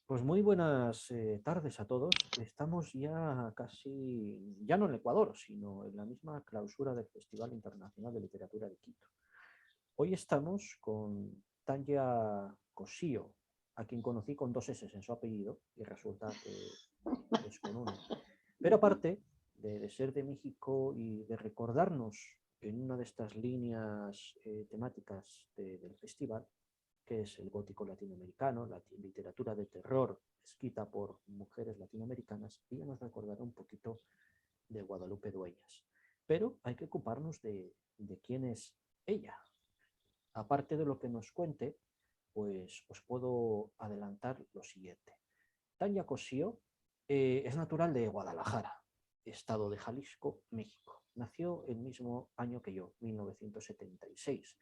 Pues muy buenas tardes a todos. Estamos ya casi, ya no en Ecuador, sino en la misma clausura del Festival Internacional de Literatura de Quito. Hoy estamos con Tanya Cosío, a quien conocí con dos S en su apellido y resulta que es con una. Pero aparte de ser de México y de recordarnos en una de estas líneas temáticas del festival, que es el gótico latinoamericano, la literatura de terror escrita por mujeres latinoamericanas, ella nos recordará un poquito de Guadalupe Dueñas. Pero hay que ocuparnos de quién es ella. Aparte de lo que nos cuente, pues os puedo adelantar lo siguiente. Tania Cosío es natural de Guadalajara, estado de Jalisco, México. Nació el mismo año que yo, 1976.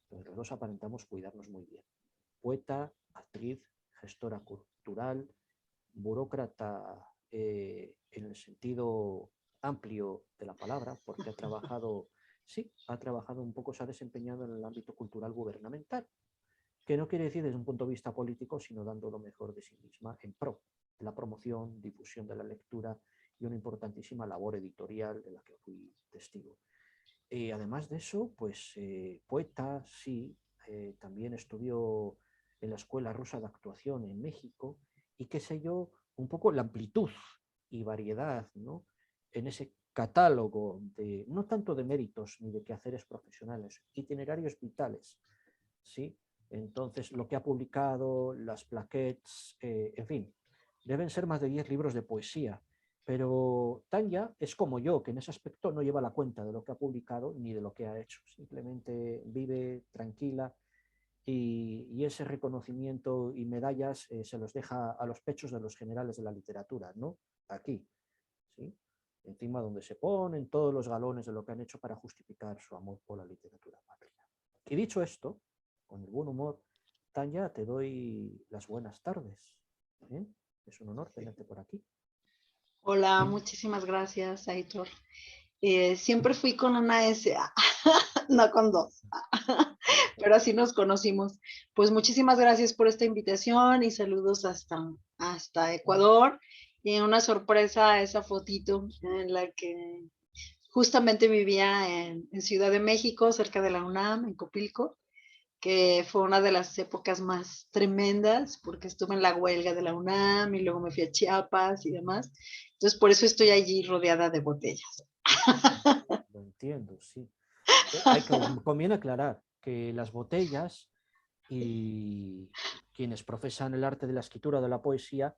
Entonces los dos aparentamos cuidarnos muy bien. Poeta, actriz, gestora cultural, burócrata en el sentido amplio de la palabra, porque ha trabajado un poco, se ha desempeñado en el ámbito cultural gubernamental, que no quiere decir desde un punto de vista político, sino dando lo mejor de sí misma en pro de la promoción, difusión de la lectura y una importantísima labor editorial de la que fui testigo. Además de eso, pues poeta, sí, también estudió en la Escuela Rusa de Actuación en México y qué sé yo, un poco la amplitud y variedad, ¿no? En ese catálogo de, no tanto de méritos ni de quehaceres profesionales, itinerarios vitales, ¿sí? Entonces, lo que ha publicado, las plaquettes, en fin, deben ser más de 10 libros de poesía, pero Tanya es como yo, que en ese aspecto no lleva la cuenta de lo que ha publicado ni de lo que ha hecho. Simplemente vive tranquila y ese reconocimiento y medallas se los deja a los pechos de los generales de la literatura, ¿no? Aquí, ¿sí? Encima donde se ponen todos los galones de lo que han hecho para justificar su amor por la literatura patria. Y dicho esto, con el buen humor, Tanya, te doy las buenas tardes. ¿Eh? Es un honor tenerte por aquí. Hola, muchísimas gracias, Aitor. Siempre fui con una S, no con dos, pero así nos conocimos. Pues muchísimas gracias por esta invitación y saludos hasta Ecuador. Y una sorpresa esa fotito en la que justamente vivía en Ciudad de México, cerca de la UNAM, en Copilco, que fue una de las épocas más tremendas, porque estuve en la huelga de la UNAM y luego me fui a Chiapas y demás. Entonces, por eso estoy allí rodeada de botellas. Lo entiendo, sí. Conviene aclarar que las botellas y quienes profesan el arte de la escritura o de la poesía,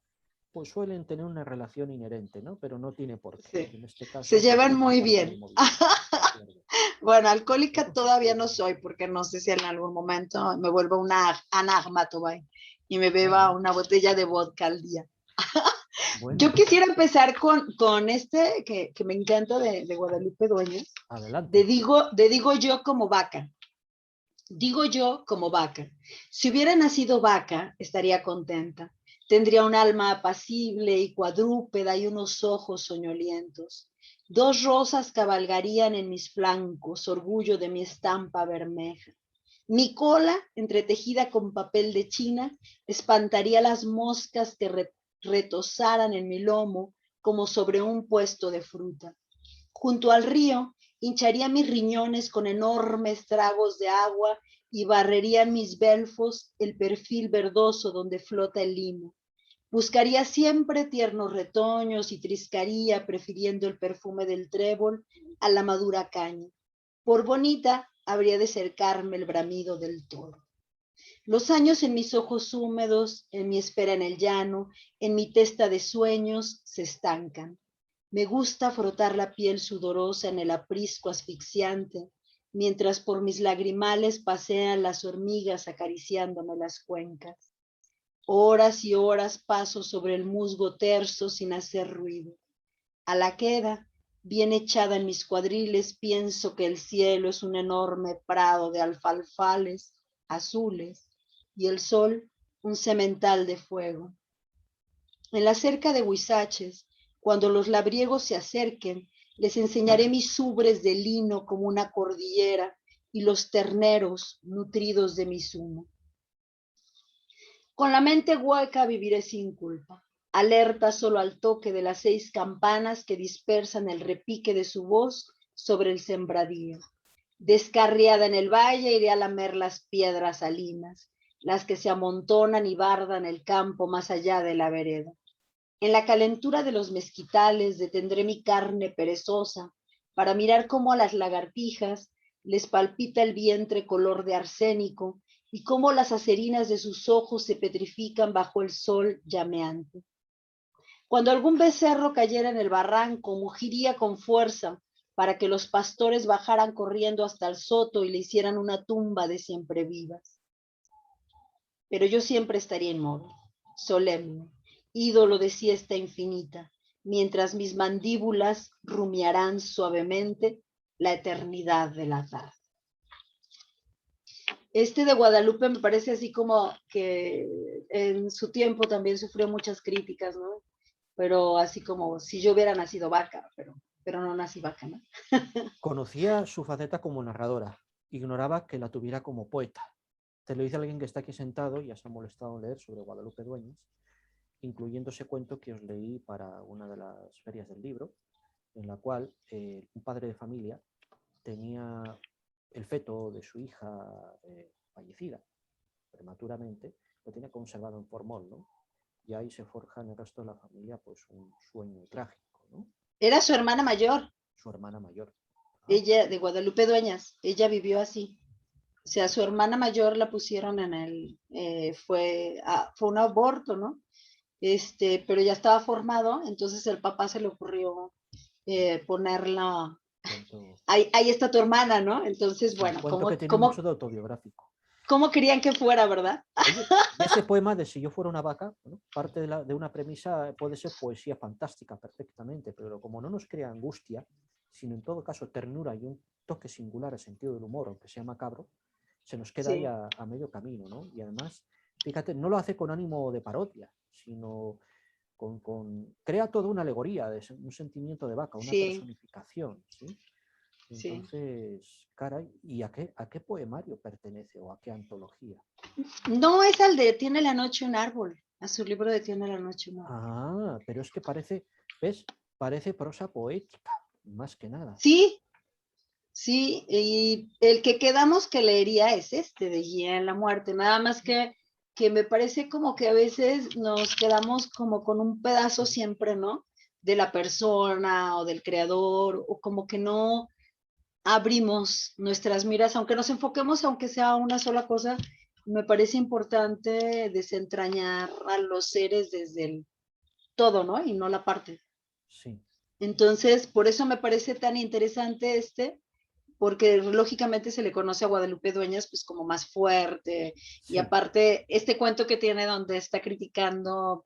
pues suelen tener una relación inherente, ¿no? Pero no tiene por qué. Sí. Y en este Se caso, pues llevan forma muy parte del bien. movimiento. De acuerdo. Bueno, alcohólica todavía no soy, porque no sé si en algún momento me vuelvo una Ana Tobay y me beba Bueno, una botella de vodka al día. Yo bueno, quisiera empezar con este que me encanta de Guadalupe Dueñas, adelante. de digo yo como vaca. Digo yo como vaca. Si hubiera nacido vaca, estaría contenta. Tendría un alma apacible y cuadrúpeda y unos ojos soñolientos. Dos rosas cabalgarían en mis flancos, orgullo de mi estampa bermeja. Mi cola, entretejida con papel de China, espantaría las moscas que retosaran en mi lomo como sobre un puesto de fruta. Junto al río, hincharía mis riñones con enormes tragos de agua y barrería en mis belfos el perfil verdoso donde flota el limo. Buscaría siempre tiernos retoños y triscaría, prefiriendo el perfume del trébol a la madura caña. Por bonita, habría de cercarme el bramido del toro. Los años en mis ojos húmedos, en mi espera en el llano, en mi testa de sueños, se estancan. Me gusta frotar la piel sudorosa en el aprisco asfixiante, mientras por mis lagrimales pasean las hormigas acariciándome las cuencas. Horas y horas paso sobre el musgo terso sin hacer ruido. A la queda, bien echada en mis cuadriles, pienso que el cielo es un enorme prado de alfalfales azules y el sol un semental de fuego. En la cerca de Huizaches, cuando los labriegos se acerquen, les enseñaré mis ubres de lino como una cordillera y los terneros nutridos de mi zumo. Con la mente hueca viviré sin culpa, alerta solo al toque de las 6 campanas que dispersan el repique de su voz sobre el sembradío. Descarriada en el valle iré a lamer las piedras salinas, las que se amontonan y bardan el campo más allá de la vereda. En la calentura de los mezquitales detendré mi carne perezosa para mirar cómo a las lagartijas les palpita el vientre color de arsénico y cómo las acerinas de sus ojos se petrifican bajo el sol llameante. Cuando algún becerro cayera en el barranco, mugiría con fuerza para que los pastores bajaran corriendo hasta el soto y le hicieran una tumba de siemprevivas. Pero yo siempre estaría inmóvil, solemne, ídolo de siesta infinita, mientras mis mandíbulas rumiarán suavemente la eternidad de la tarde. Este de Guadalupe me parece así como que en su tiempo también sufrió muchas críticas, ¿no? Pero así como si yo hubiera nacido vaca, pero no nací vaca, ¿no? Conocía su faceta como narradora, ignoraba que la tuviera como poeta. Te lo dice alguien que está aquí sentado y ya se ha molestado en leer sobre Guadalupe Dueñas, incluyendo ese cuento que os leí para una de las ferias del libro, en la cual un padre de familia tenía el feto de su hija fallecida prematuramente, lo tiene conservado en formol, ¿no? Y ahí se forja en el resto de la familia pues un sueño trágico, ¿no? Era su hermana mayor. Su hermana mayor. Ella, de Guadalupe Dueñas, ella vivió así. O sea, su hermana mayor la pusieron en fue un aborto, ¿no? Pero ya estaba formado, entonces el papá se le ocurrió ponerla, ahí está tu hermana, ¿no? Entonces, sí, bueno, cuento que tiene mucho de autobiográfico. ¿Cómo querían que fuera, verdad? Oye, y ese poema de Si yo fuera una vaca, bueno, parte de una premisa puede ser poesía fantástica perfectamente, pero como no nos crea angustia, sino en todo caso ternura y un toque singular al sentido del humor, aunque sea macabro, se nos queda ahí a medio camino, ¿no? Y además, fíjate, no lo hace con ánimo de parodia, sino crea toda una alegoría, de un sentimiento de vaca, una personificación, ¿sí? Entonces, caray, ¿y a qué poemario pertenece o a qué antología? No, es al de Tiene la noche un árbol, a su libro de Tiene la noche un árbol. Ah, pero es que parece, ¿ves? Parece prosa poética, más que nada. Sí, sí, y el que quedamos que leería es este, de Guía en la Muerte, nada más que me parece como que a veces nos quedamos como con un pedazo siempre, ¿no? De la persona o del creador, o como que no abrimos nuestras miras, aunque nos enfoquemos, aunque sea una sola cosa, me parece importante desentrañar a los seres desde el todo, ¿no? Y no la parte. Sí. Entonces, por eso me parece tan interesante porque lógicamente se le conoce a Guadalupe Dueñas pues como más fuerte, sí. Y aparte este cuento que tiene donde está criticando,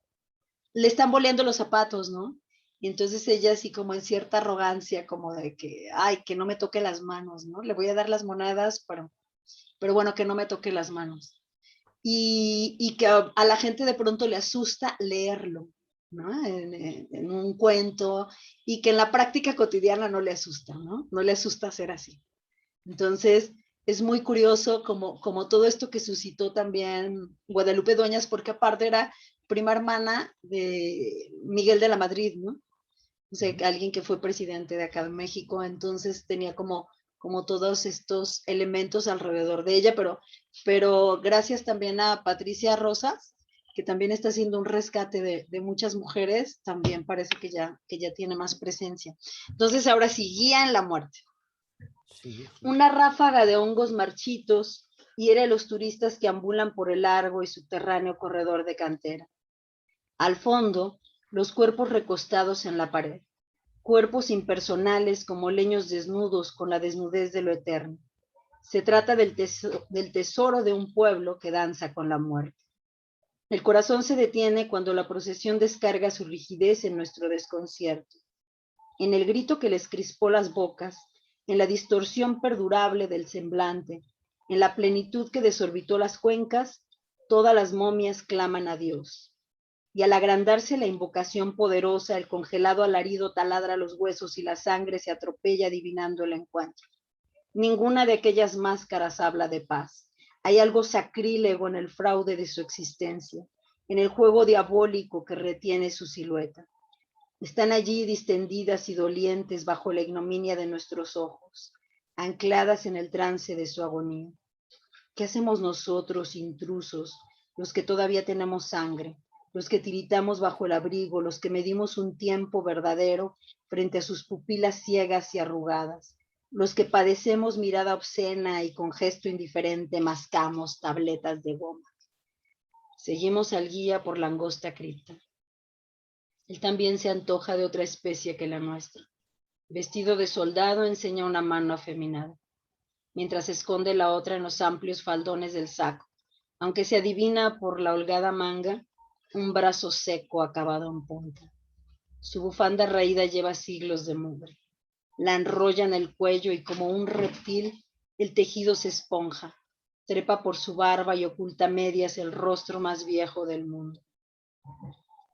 le están boleando los zapatos, ¿no? Y entonces ella así como en cierta arrogancia, como de que, ay, que no me toque las manos, ¿no? Le voy a dar las monedas, pero bueno, que no me toque las manos. Y que a la gente de pronto le asusta leerlo, ¿no? En un cuento, y que en la práctica cotidiana no le asusta, ¿no? No le asusta ser así. Entonces, es muy curioso como todo esto que suscitó también Guadalupe Dueñas, porque aparte era prima hermana de Miguel de la Madrid, ¿no? O sea, alguien que fue presidente de acá de México, entonces tenía como todos estos elementos alrededor de ella, pero gracias también a Patricia Rosas, que también está haciendo un rescate de muchas mujeres, también parece que ya tiene más presencia. Entonces, ahora sí, Guía en la Muerte. Sí. Una ráfaga de hongos marchitos hiere a los turistas que ambulan por el largo y subterráneo corredor de cantera. Al fondo, los cuerpos recostados en la pared, cuerpos impersonales como leños desnudos con la desnudez de lo eterno. Se trata del tesoro de un pueblo que danza con la muerte. El corazón se detiene cuando la procesión descarga su rigidez en nuestro desconcierto. En el grito que les crispó las bocas, en la distorsión perdurable del semblante, en la plenitud que desorbitó las cuencas, todas las momias claman a Dios. Y al agrandarse la invocación poderosa, el congelado alarido taladra los huesos y la sangre se atropella adivinando el encuentro. Ninguna de aquellas máscaras habla de paz. Hay algo sacrílego en el fraude de su existencia, en el juego diabólico que retiene su silueta. Están allí distendidas y dolientes bajo la ignominia de nuestros ojos, ancladas en el trance de su agonía. ¿Qué hacemos nosotros, intrusos, los que todavía tenemos sangre, los que tiritamos bajo el abrigo, los que medimos un tiempo verdadero frente a sus pupilas ciegas y arrugadas, los que padecemos mirada obscena y con gesto indiferente mascamos tabletas de goma? Seguimos al guía por la angosta cripta. Él también se antoja de otra especie que la nuestra. Vestido de soldado, enseña una mano afeminada, mientras esconde la otra en los amplios faldones del saco, aunque se adivina por la holgada manga un brazo seco acabado en punta. Su bufanda raída lleva siglos de mugre. La enrolla en el cuello y como un reptil el tejido se esponja, trepa por su barba y oculta a medias el rostro más viejo del mundo.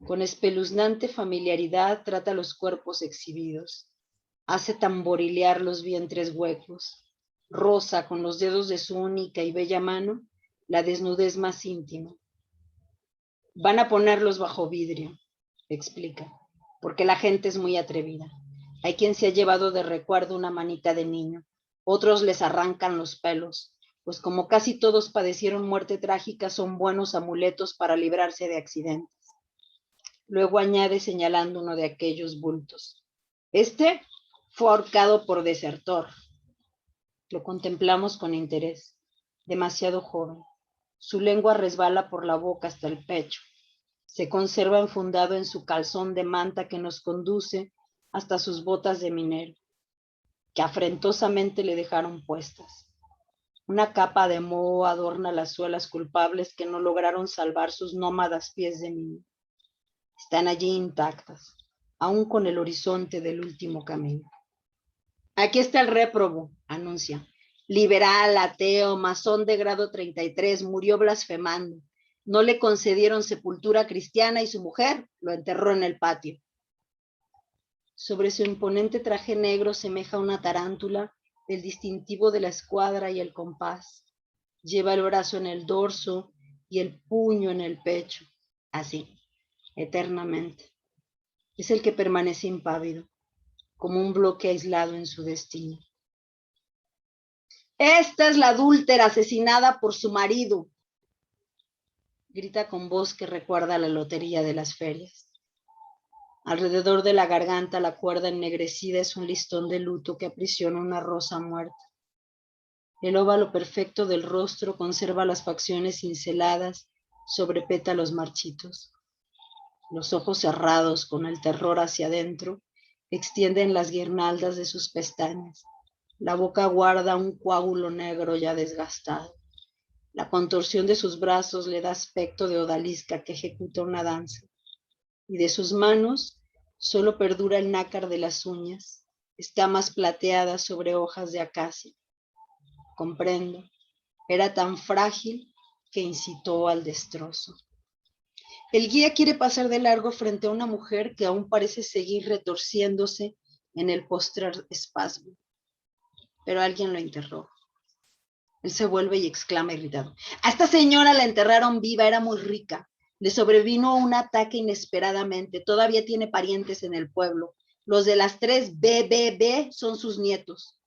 Con espeluznante familiaridad trata los cuerpos exhibidos, hace tamborilear los vientres huecos, roza con los dedos de su única y bella mano la desnudez más íntima. Van a ponerlos bajo vidrio, explica, porque la gente es muy atrevida. Hay quien se ha llevado de recuerdo una manita de niño, otros les arrancan los pelos, pues como casi todos padecieron muerte trágica, son buenos amuletos para librarse de accidentes. Luego añade señalando uno de aquellos bultos: este fue ahorcado por desertor. Lo contemplamos con interés. Demasiado joven. Su lengua resbala por la boca hasta el pecho. Se conserva enfundado en su calzón de manta que nos conduce hasta sus botas de minero, que afrentosamente le dejaron puestas. Una capa de moho adorna las suelas culpables que no lograron salvar sus nómadas pies de niño. Están allí intactas, aún con el horizonte del último camino. Aquí está el réprobo, anuncia. Liberal, ateo, masón de grado 33, murió blasfemando. No le concedieron sepultura cristiana y su mujer lo enterró en el patio. Sobre su imponente traje negro semeja una tarántula, el distintivo de la escuadra y el compás. Lleva el brazo en el dorso y el puño en el pecho, así, eternamente. Es el que permanece impávido, como un bloque aislado en su destino. Esta es la adúltera asesinada por su marido, grita con voz que recuerda la lotería de las ferias. Alrededor de la garganta la cuerda ennegrecida es un listón de luto que aprisiona una rosa muerta. El óvalo perfecto del rostro conserva las facciones cinceladas sobre pétalos marchitos. Los ojos cerrados con el terror hacia adentro extienden las guirnaldas de sus pestañas. La boca guarda un coágulo negro ya desgastado. La contorsión de sus brazos le da aspecto de odalisca que ejecuta una danza. Y de sus manos solo perdura el nácar de las uñas, escamas plateadas sobre hojas de acacia. Comprendo, era tan frágil que incitó al destrozo. El guía quiere pasar de largo frente a una mujer que aún parece seguir retorciéndose en el postrer espasmo. Pero alguien lo interroga. Él se vuelve y exclama irritado: a esta señora la enterraron viva, era muy rica. Le sobrevino un ataque inesperadamente. Todavía tiene parientes en el pueblo. Los de las 3 BBB son sus nietos.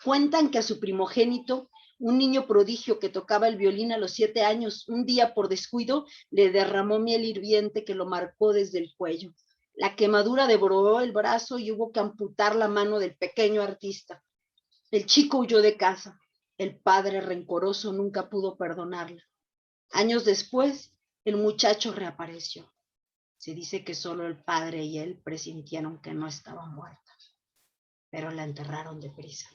Cuentan que a su primogénito, un niño prodigio que tocaba el violín a los 7 años, un día por descuido le derramó miel hirviente que lo marcó desde el cuello. La quemadura devoró el brazo y hubo que amputar la mano del pequeño artista. El chico huyó de casa. El padre rencoroso nunca pudo perdonarla. Años después, el muchacho reapareció. Se dice que solo el padre y él presintieron que no estaba muerta, pero la enterraron deprisa.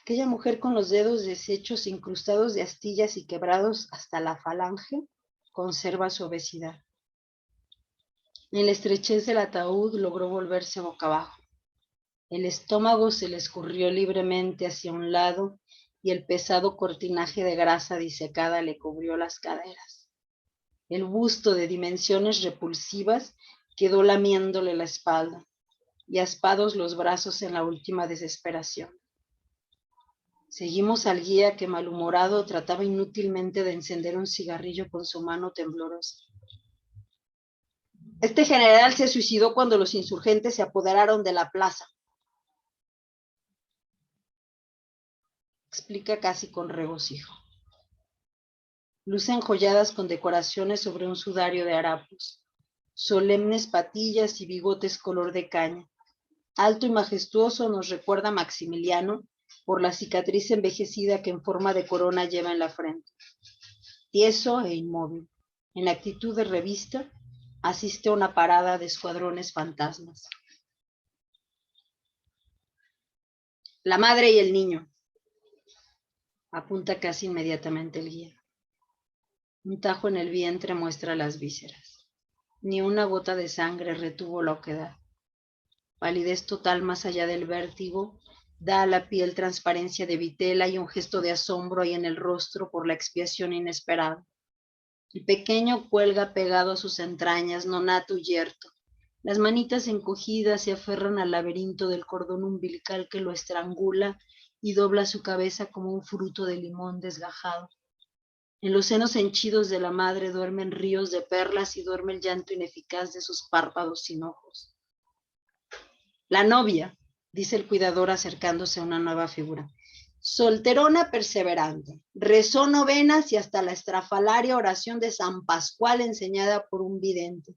Aquella mujer con los dedos deshechos, incrustados de astillas y quebrados hasta la falange, conserva su obesidad. En la estrechez del ataúd logró volverse boca abajo. El estómago se le escurrió libremente hacia un lado y el pesado cortinaje de grasa disecada le cubrió las caderas. El busto de dimensiones repulsivas quedó lamiéndole la espalda y aspados los brazos en la última desesperación. Seguimos al guía que, malhumorado, trataba inútilmente de encender un cigarrillo con su mano temblorosa. Este general se suicidó cuando los insurgentes se apoderaron de la plaza. Explica casi con regocijo. Lucen joyadas con decoraciones sobre un sudario de harapos, solemnes patillas y bigotes color de caña. Alto y majestuoso nos recuerda Maximiliano por la cicatriz envejecida que en forma de corona lleva en la frente. Tieso e inmóvil, en actitud de revista, asiste a una parada de escuadrones fantasmas. La madre y el niño, apunta casi inmediatamente el guía. Un tajo en el vientre muestra las vísceras. Ni una gota de sangre retuvo la oquedad. Palidez total más allá del vértigo, da a la piel transparencia de vitela y un gesto de asombro hay en el rostro por la expiación inesperada. El pequeño cuelga pegado a sus entrañas, nonato y yerto. Las manitas encogidas se aferran al laberinto del cordón umbilical que lo estrangula y dobla su cabeza como un fruto de limón desgajado. En los senos henchidos de la madre duermen ríos de perlas y duerme el llanto ineficaz de sus párpados sin ojos. La novia, dice el cuidador acercándose a una nueva figura. Solterona perseverante, rezó novenas y hasta la estrafalaria oración de San Pascual enseñada por un vidente.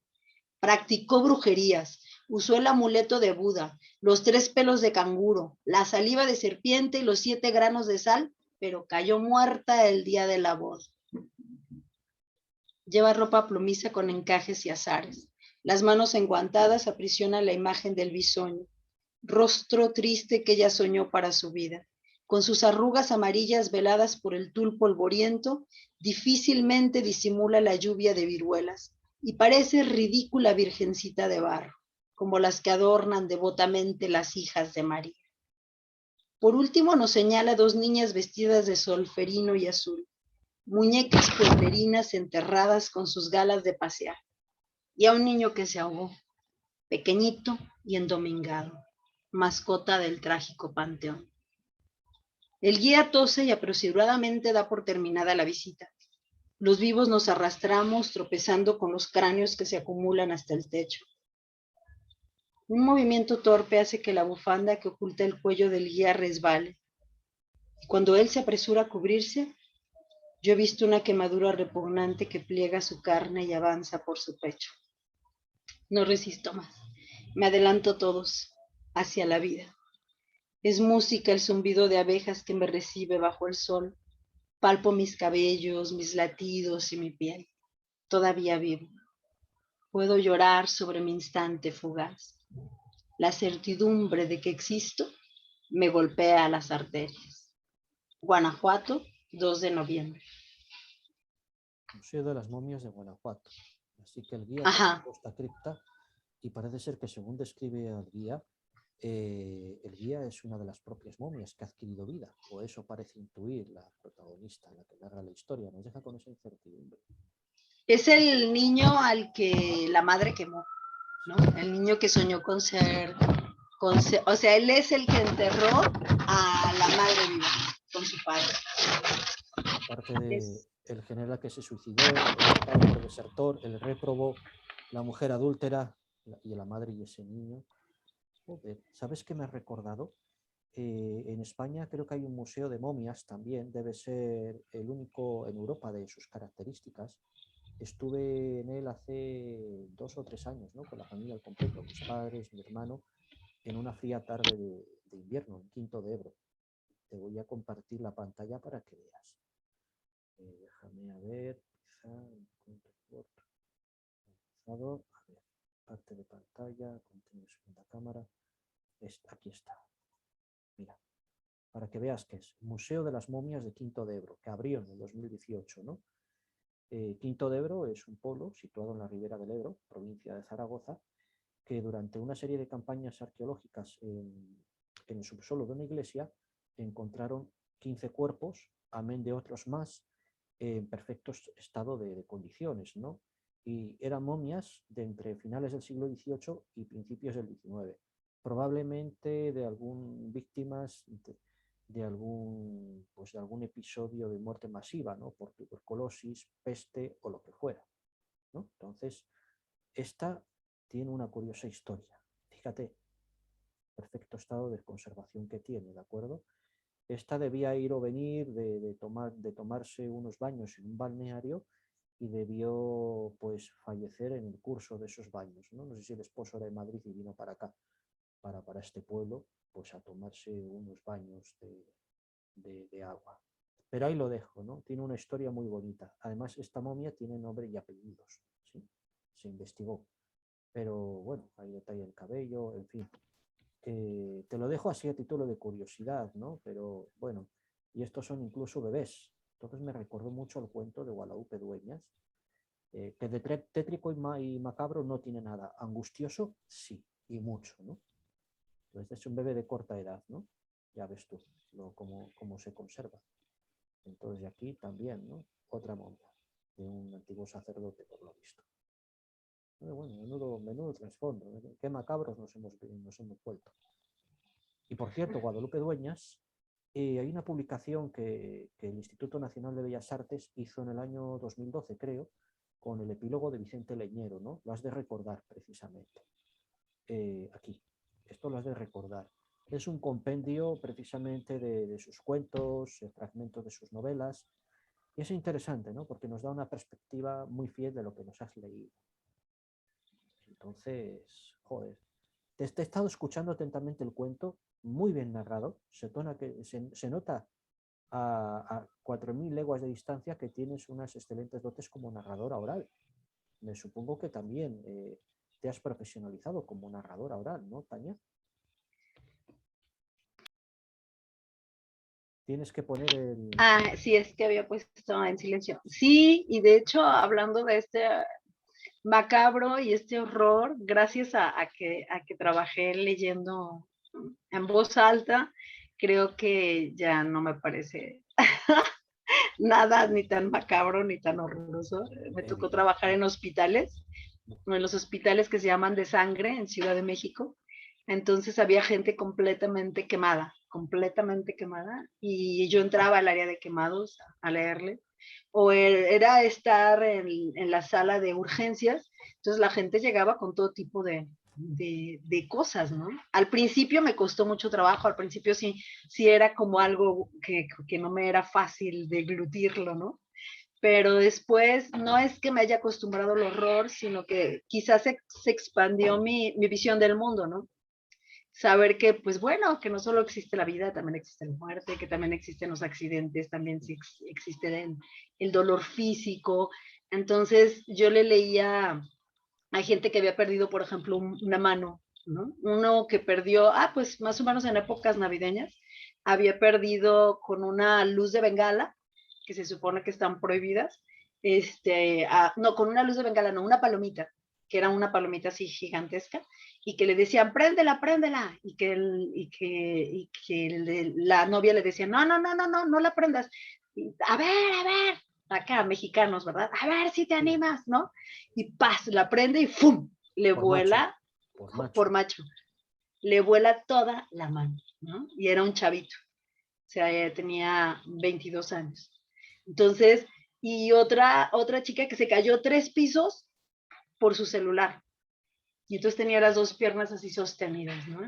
Practicó brujerías, usó el amuleto de Buda, los 3 pelos de canguro, la saliva de serpiente y los 7 granos de sal, pero cayó muerta el día de la boda. Lleva ropa plomiza con encajes y azares. Las manos enguantadas aprisionan la imagen del bisoño, rostro triste que ella soñó para su vida. Con sus arrugas amarillas veladas por el tul polvoriento, difícilmente disimula la lluvia de viruelas y parece ridícula virgencita de barro, como las que adornan devotamente las hijas de María. Por último nos señala 2 niñas vestidas de solferino y azul, muñecas pueblerinas enterradas con sus galas de pasear, y a un niño que se ahogó, pequeñito y endomingado, mascota del trágico panteón. El guía tose y apresuradamente da por terminada la visita. Los vivos nos arrastramos tropezando con los cráneos que se acumulan hasta el techo. Un movimiento torpe hace que la bufanda que oculta el cuello del guía resbale. Cuando él se apresura a cubrirse, yo he visto una quemadura repugnante que pliega su carne y avanza por su pecho. No resisto más. Me adelanto todos hacia la vida. Es música el zumbido de abejas que me recibe bajo el sol. Palpo mis cabellos, mis latidos y mi piel. Todavía vivo. Puedo llorar sobre mi instante fugaz. La certidumbre de que existo me golpea las arterias. Guanajuato, 2 de noviembre. Museo de las Momias de Guanajuato. Así que el guía Ajá. esta cripta y parece ser que según describe al guía, el guía es una de las propias momias que ha adquirido vida, o eso parece intuir la protagonista, la que narra la historia. Nos deja con esa incertidumbre. Es el niño al que la madre quemó, ¿no? El niño que soñó con ser, o sea, él es el que enterró a la madre viva con su padre. Aparte de el general que se suicidó, el padre desertor, el réprobo, la mujer adúltera y la madre y ese niño. Joder, ¿sabes qué me ha recordado? En España creo que hay un museo de momias también, debe ser el único en Europa de sus características. Estuve en él hace 2 o 3 años, ¿no? Con la familia al completo, mis padres, mi hermano, en una fría tarde de invierno, en Quinto de Ebro. Te voy a compartir la pantalla para que veas. Déjame a ver, quizá encuentro corto. A ver, parte de pantalla, contenido segunda cámara. Aquí está. Mira, para que veas que es Museo de las Momias de Quinto de Ebro, que abrió en el 2018, ¿no? Quinto de Ebro es un pueblo situado en la ribera del Ebro, provincia de Zaragoza, que durante una serie de campañas arqueológicas en el subsuelo de una iglesia encontraron 15 cuerpos, amén de otros más, en perfecto estado de condiciones, ¿no? Y eran momias de entre finales del siglo XVIII y principios del XIX, probablemente de algún víctimas pues, de algún episodio de muerte masiva, ¿no? Por tuberculosis, peste o lo que fuera, ¿no? Entonces, esta tiene una curiosa historia. Fíjate, perfecto estado de conservación que tiene, ¿de acuerdo? Esta debía ir o venir de tomarse unos baños en un balneario y debió, pues, fallecer en el curso de esos baños, ¿no? No sé si el esposo era de Madrid y vino para acá, para este pueblo, pues a tomarse unos baños de agua. Pero ahí lo dejo, ¿no? Tiene una historia muy bonita. Además, esta momia tiene nombre y apellidos, ¿sí? Se investigó. Pero bueno, hay detalle del cabello, en fin. Te lo dejo así a título de curiosidad, ¿no? Pero bueno, y estos son incluso bebés. Entonces me recordó mucho el cuento de Guadalupe Dueñas, que de tétrico y macabro no tiene nada. Angustioso, sí, y mucho, ¿no? Entonces es un bebé de corta edad, ¿no? Ya ves tú cómo se conserva. Entonces aquí también, ¿no? Otra momia de un antiguo sacerdote, por lo visto. Bueno, menudo trasfondo, ¿eh? Qué macabros nos hemos vuelto. Y por cierto, Guadalupe Dueñas, hay una publicación que el Instituto Nacional de Bellas Artes hizo en el año 2012, creo, con el epílogo de Vicente Leñero, ¿no? Lo has de recordar precisamente. Aquí, esto lo has de recordar. Es un compendio precisamente de sus cuentos, fragmentos de sus novelas, y es interesante, ¿no? Porque nos da una perspectiva muy fiel de lo que nos has leído. Entonces, joder, te he estado escuchando atentamente el cuento, muy bien narrado, se nota a 4.000 leguas de distancia que tienes unas excelentes dotes como narradora oral. Me supongo que también te has profesionalizado como narradora oral, ¿no, Tania? Tienes que poner el... Ah, sí, es que había puesto en silencio. Sí, y de hecho, hablando de este macabro y este horror, gracias a que trabajé leyendo en voz alta, creo que ya no me parece nada ni tan macabro ni tan horroroso. Me tocó Evidente. trabajar en hospitales, en los hospitales que se llaman de sangre en Ciudad de México. Entonces había gente completamente quemada, y yo entraba al área de quemados a leerle, o era estar en la sala de urgencias. Entonces la gente llegaba con todo tipo de cosas, ¿no? Al principio me costó mucho trabajo, al principio sí era como algo que no me era fácil deglutirlo, ¿no? Pero después no es que me haya acostumbrado al horror, sino que quizás se expandió mi visión del mundo, ¿no? Saber que, pues bueno, que no solo existe la vida, también existe la muerte, que también existen los accidentes, también existe el dolor físico. Entonces yo le leía a gente que había perdido, por ejemplo, una mano, ¿no? Uno que perdió, pues más o menos en épocas navideñas, había perdido con una luz de bengala, que se supone que están prohibidas, no, con una luz de bengala, no, una palomita, que era una palomita así gigantesca, y que le decían, préndela, préndela, y que la novia le decía, no la prendas, a ver, acá, mexicanos, ¿verdad? A ver si te Sí, animas, ¿no? Y paz, la prende y ¡fum! Le por macho, vuela, por macho. por macho, le vuela toda la mano, ¿no? Y era un chavito, o sea, tenía 22 años. Entonces, y otra chica que se cayó 3 pisos por su celular. Y entonces tenía las 2 piernas así sostenidas, ¿no?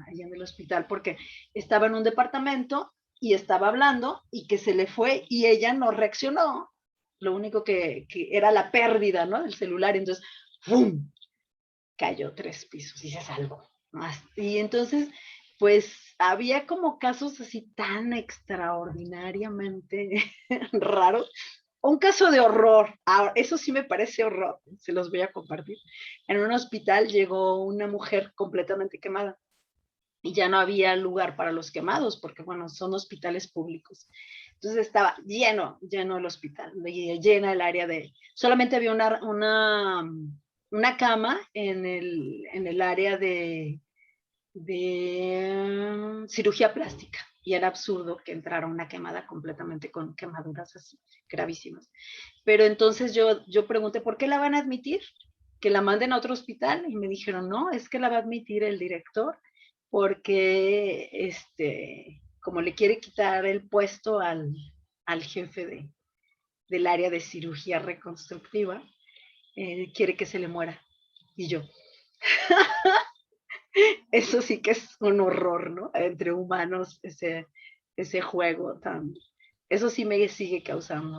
Ahí en el hospital, porque estaba en un departamento y estaba hablando y que se le fue y ella no reaccionó. Lo único que era la pérdida, ¿no? Del celular. Entonces, ¡pum! Cayó 3 pisos y se salvó. Y entonces, pues había como casos así tan extraordinariamente raros. Un caso de horror, eso sí me parece horror, se los voy a compartir. En un hospital llegó una mujer completamente quemada y ya no había lugar para los quemados porque, bueno, son hospitales públicos. Entonces estaba lleno el hospital, llena el área de... Solamente había una cama en el área de cirugía plástica, y era absurdo que entrara una quemada completamente con quemaduras así gravísimas. Pero entonces yo pregunté, ¿por qué la van a admitir? Que la manden a otro hospital, y me dijeron, no, es que la va a admitir el director porque como le quiere quitar el puesto al jefe del área de cirugía reconstructiva, quiere que se le muera. Y yo, eso sí que es un horror, ¿no? Entre humanos, ese juego tan... Eso sí me sigue causando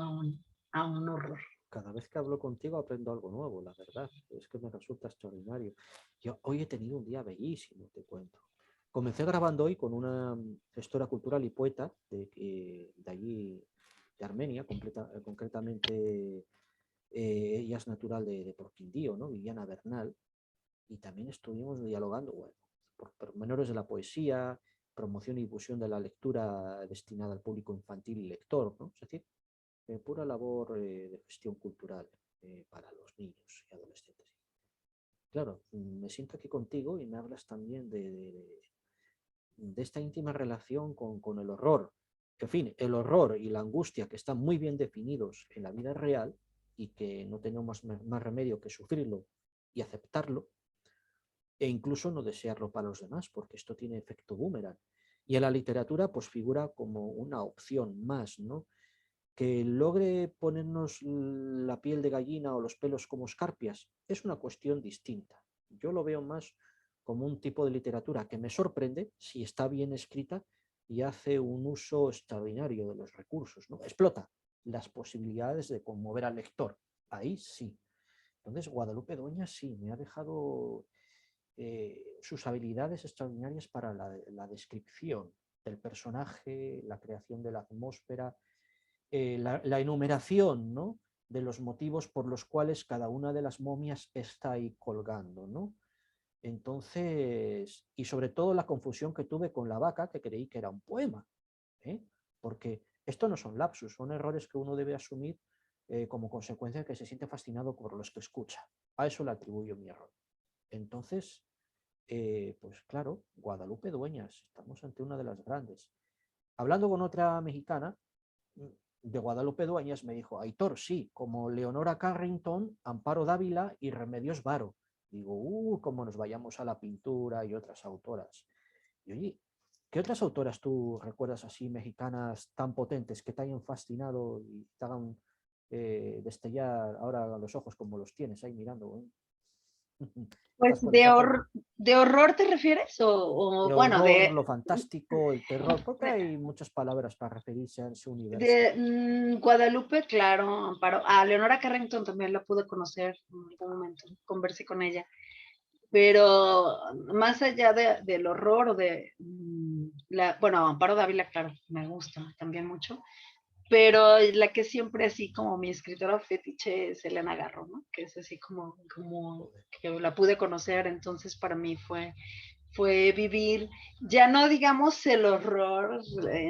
a un horror. Cada vez que hablo contigo aprendo algo nuevo, la verdad. Es que me resulta extraordinario. Yo hoy he tenido un día bellísimo, te cuento. Comencé grabando hoy con una gestora cultural y poeta de allí, de Armenia, concretamente ella es natural de Porquindío, ¿no? Viviana Bernal, y también estuvimos dialogando, bueno, por pormenores de la poesía, promoción y difusión de la lectura destinada al público infantil y lector, ¿no? Es decir, pura labor de gestión cultural para los niños y adolescentes. Claro, me siento aquí contigo y me hablas también de esta íntima relación con el horror. En fin, el horror y la angustia que están muy bien definidos en la vida real y que no tenemos más remedio que sufrirlo y aceptarlo, e incluso no desearlo para los demás, porque esto tiene efecto boomerang. Y en la literatura, pues figura como una opción más, ¿no? Que logre ponernos la piel de gallina o los pelos como escarpias es una cuestión distinta. Yo lo veo más como un tipo de literatura que me sorprende si está bien escrita y hace un uso extraordinario de los recursos, ¿no? Explota las posibilidades de conmover al lector. Ahí sí. Entonces, Guadalupe Dueñas sí, me ha dejado sus habilidades extraordinarias para la descripción del personaje, la creación de la atmósfera, la enumeración, ¿no? De los motivos por los cuales cada una de las momias está ahí colgando, ¿no? Entonces, y sobre todo la confusión que tuve con la vaca, que creí que era un poema, ¿eh? Porque esto no son lapsus, son errores que uno debe asumir como consecuencia de que se siente fascinado por los que escucha. A eso le atribuyo mi error. Entonces, pues claro, Guadalupe Dueñas, estamos ante una de las grandes. Hablando con otra mexicana, de Guadalupe Dueñas, me dijo, Aitor, sí, como Leonora Carrington, Amparo Dávila y Remedios Varo. Digo, como nos vayamos a la pintura y otras autoras. Y oye, ¿qué otras autoras tú recuerdas así, mexicanas, tan potentes, que te hayan fascinado y te hagan destellar ahora los ojos como los tienes ahí mirando? Pues Estás por esa zona. de horror te refieres o El bueno, horror, lo fantástico, el terror, porque hay muchas palabras para referirse a ese universo. Guadalupe, claro, Amparo. A Leonora Carrington también la pude conocer en algún momento, conversé con ella. Pero más allá del horror o bueno, Amparo Dávila, claro, me gusta también mucho, pero la que siempre así como mi escritora fetiche es Elena Garro, ¿no? Que es así como que la pude conocer, entonces para mí fue vivir, ya no digamos el horror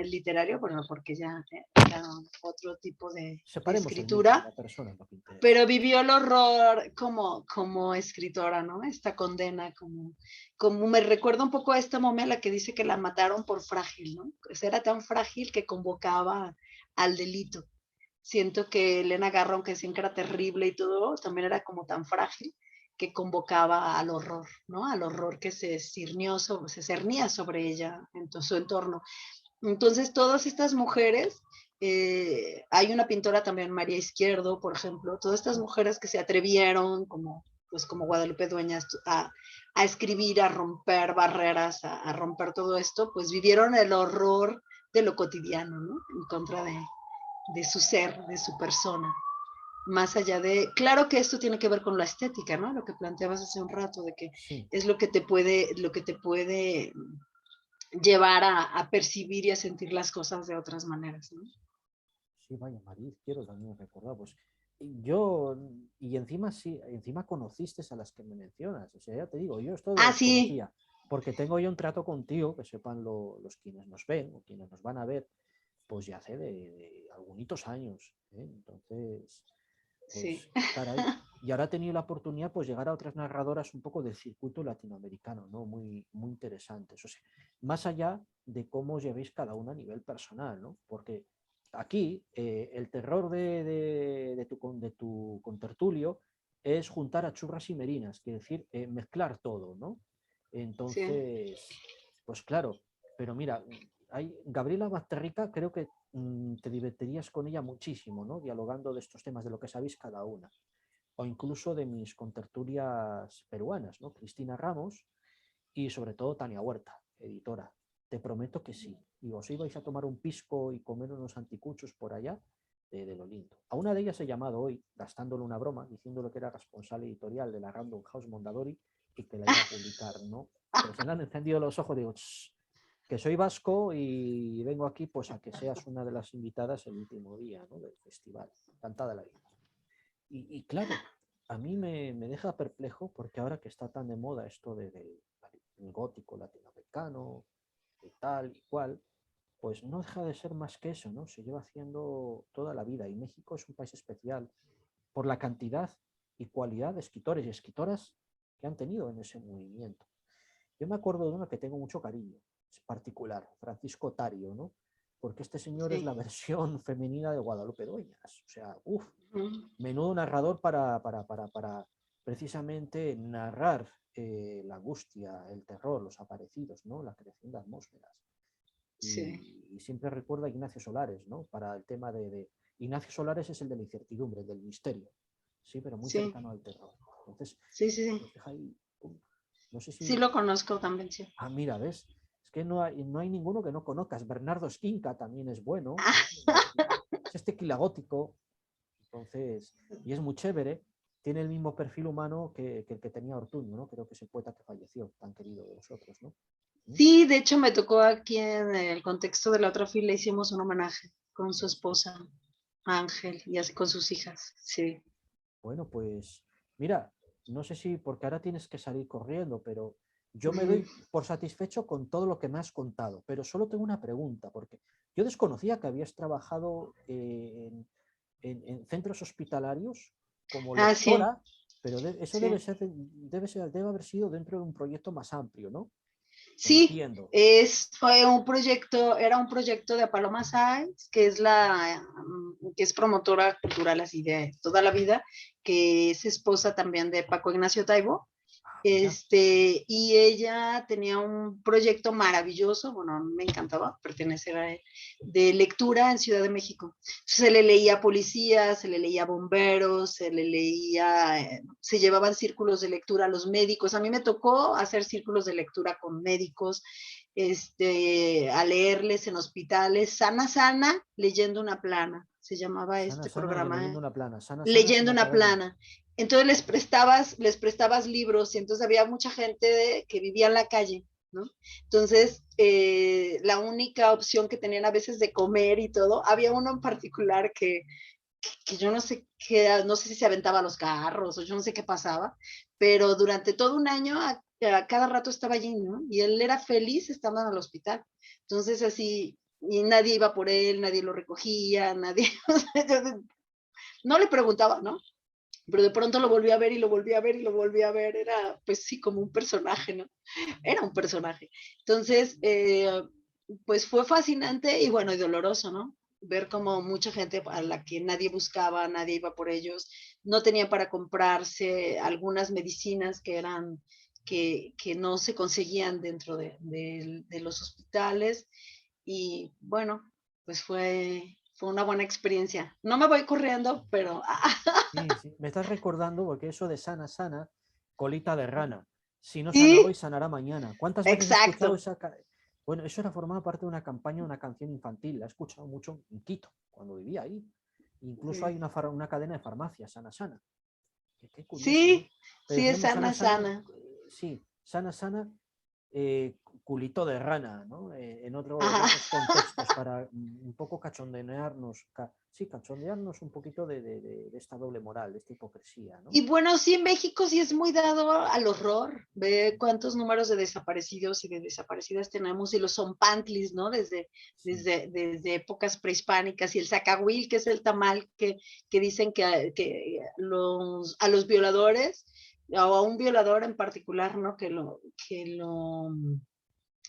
literario, bueno, porque ya era otro tipo de Separemos el mito, escritura, la persona es lo que interesa. pero vivió el horror como escritora, ¿no? Esta condena, como me recuerda un poco a esta momia la que dice que la mataron por frágil, ¿no? Pues era tan frágil que convocaba al delito. Siento que Elena Garro, aunque siempre era terrible y todo, también era como tan frágil que convocaba al horror, ¿no? Al horror que se cernía sobre ella, en su entorno. Entonces, todas estas mujeres, hay una pintora también, María Izquierdo, por ejemplo, todas estas mujeres que se atrevieron, como Guadalupe Dueñas, a escribir, a romper barreras, a romper todo esto, pues vivieron el horror de lo cotidiano, ¿no? En contra de su ser, de su persona. Más allá claro que esto tiene que ver con la estética, ¿no? Lo que planteabas hace un rato, de que Sí, es lo que te puede llevar a percibir y a sentir las cosas de otras maneras, ¿no? sí, vaya, María Izquierdo también recordaba. Pues yo, y encima sí, encima conociste a las que me mencionas. O sea, ya te digo, yo esto lo Ah, sí, desconocía, porque tengo yo un trato contigo, que sepan los quienes nos ven o quienes nos van a ver, pues ya hace de algunos años. Entonces, sí. pues, caray. Y ahora he tenido la oportunidad pues llegar a otras narradoras un poco del circuito latinoamericano, ¿no? Muy, muy interesantes. O sea, más allá de cómo os llevéis cada uno a nivel personal, ¿no? Porque aquí el terror de tu contertulio es juntar a churras y merinas, quiere decir mezclar todo, ¿no? Sí. Entonces, pues claro, pero mira, Gabriela Basterrica, creo que te divertirías con ella muchísimo, ¿no? Dialogando de estos temas, de lo que sabéis cada una. O incluso de mis contertulias peruanas, ¿no? Cristina Ramos y sobre todo Tania Huerta, editora. Te prometo que sí. Y os ibais a tomar un pisco y comer unos anticuchos por allá de lo lindo. A una de ellas he llamado hoy, gastándole una broma, diciéndole que era responsable editorial de la Random House Mondadori y que la iba a publicar, ¿no? Pero se me han encendido los ojos, digo, que soy vasco y vengo aquí pues a que seas una de las invitadas el último día, ¿no? Del festival. Encantada la vida. Y claro, a mí me deja perplejo porque ahora que está tan de moda esto del gótico latinoamericano y tal y cual, pues no deja de ser más que eso, ¿no? Se lleva haciendo toda la vida y México es un país especial por la cantidad y cualidad de escritores y escritoras que han tenido en ese movimiento. Yo me acuerdo de una que tengo mucho cariño, es particular, Francisco Tario, ¿no? Porque este señor es la Sí. versión femenina de Guadalupe Dueñas. O sea, uff, Ujú. menudo narrador para precisamente narrar la angustia, el terror, los aparecidos, ¿no? La creación de atmósferas. Sí, Y siempre recuerda a Ignacio Solares, ¿no? Para el tema Ignacio Solares es el de la incertidumbre, del misterio, sí, pero muy sí, cercano al terror. Entonces, sí, sí, sí. nos deja ahí, no sé Sí si... lo conozco también, sí. Ah, mira, ¿ves? Es que no hay ninguno que no conozcas. Bernardo Esquinca también es bueno, ¿no? Ah, Es este quilagótico, entonces, y es muy chévere. Tiene el mismo perfil humano que el que tenía Ortuño, ¿no? Creo que es el poeta que falleció, tan querido de nosotros, ¿no? ¿Mm? sí, de hecho me tocó aquí en el contexto de la otra fila, hicimos un homenaje con su Eso. esposa, Ángel, y así con sus hijas, sí. Bueno, pues mira, no sé si porque ahora tienes que salir corriendo, pero yo me Mm. doy por satisfecho con todo lo que me has contado, pero solo tengo una pregunta, porque yo desconocía que habías trabajado en centros hospitalarios como Ah, sí. lectora, pero eso Sí, debe haber sido dentro de un proyecto más amplio, ¿no? sí, Entiendo. fue un proyecto, era un proyecto de Paloma Sáenz, que es que es promotora cultural así de toda la vida, que es esposa también de Paco Ignacio Taibo. Ah, mira, Y ella tenía un proyecto maravilloso, bueno, me encantaba pertenecer a él, de lectura en Ciudad de México. Se le leía a policías, se le leía a bomberos, se le leía, se llevaban círculos de lectura a los médicos. A mí me tocó hacer círculos de lectura con médicos, a leerles en hospitales, sana, sana, leyendo una plana. Se llamaba sana, este sana y programa, leyendo una plana. Sana, sana es leyendo una una cadena. plana. Entonces les prestabas libros y entonces había mucha gente que vivía en la calle, ¿no? Entonces, la única opción que tenían a veces de comer y todo, había uno en particular que yo no sé qué, no sé si se aventaba a los carros o yo no sé qué pasaba, pero durante todo un año a cada rato estaba allí, ¿no? Y él era feliz estando en el hospital. Entonces, así, y nadie iba por él, nadie lo recogía, nadie, o sea, yo no le preguntaba, ¿no? Pero de pronto lo volví a ver y lo volví a ver y lo volví a ver, era pues sí como un personaje, ¿no? Era un personaje. Entonces, pues fue fascinante y bueno, y doloroso, ¿no? Ver como mucha gente a la que nadie buscaba, nadie iba por ellos, no tenía para comprarse algunas medicinas que no se conseguían dentro de los hospitales y bueno, pues fue una buena experiencia. No me voy corriendo, pero Sí, sí. Me estás recordando porque eso de sana, sana, colita de rana. Si no sana hoy, sí, sanará mañana. ¿Cuántas veces he escuchado exacto. esa... Bueno, eso era formaba parte de una campaña, una canción infantil. La he escuchado mucho en Quito, cuando vivía ahí. Incluso hay Sí, una cadena de farmacias, Sana Sana. Qué curioso, ¿no? sí, Pero sí es decíamos Sana sana, Sana, sana. sí, Sana Sana, culito de rana, ¿no? En Ajá. otros contextos, para un poco cachondearnos, sí, cachondearnos un poquito de esta doble moral, de esta hipocresía, ¿no? Y bueno, sí, en México sí es muy dado al horror. Ve cuántos números de desaparecidos y de desaparecidas tenemos y los zompantlis, ¿no? Sí, Desde épocas prehispánicas y el zacahuil, que es el tamal que dicen que a los violadores o a un violador en particular, ¿no?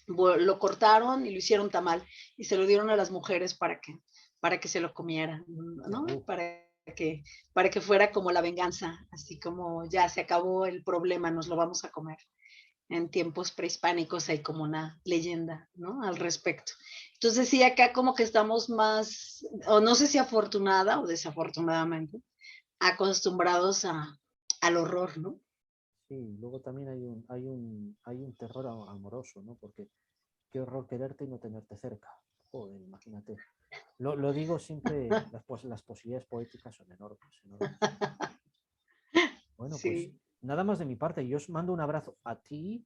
Lo cortaron y lo hicieron tamal y se lo dieron a las mujeres para que se lo comieran, ¿no? uh, Que, que fuera como la venganza, así como ya se acabó el problema, nos lo vamos a comer. en tiempos prehispánicos hay como una leyenda, ¿no? Al respecto. Entonces sí, acá como que estamos más, o no sé si afortunada o desafortunadamente, acostumbrados al horror, ¿no? Sí, luego también hay un terror amoroso, ¿no? Porque qué horror quererte y no tenerte cerca. Joder, imagínate. Lo digo siempre, las posibilidades poéticas son enormes, enormes. Bueno, pues Sí. nada más de mi parte. Yo os mando un abrazo a ti,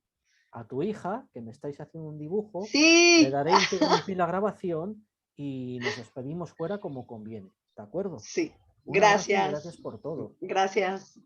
a tu hija, que me estáis haciendo un dibujo. Le Sí, daré interrumpir la grabación y nos despedimos fuera como conviene. ¿De acuerdo? sí. Un abrazo y Gracias. gracias por todo. Gracias.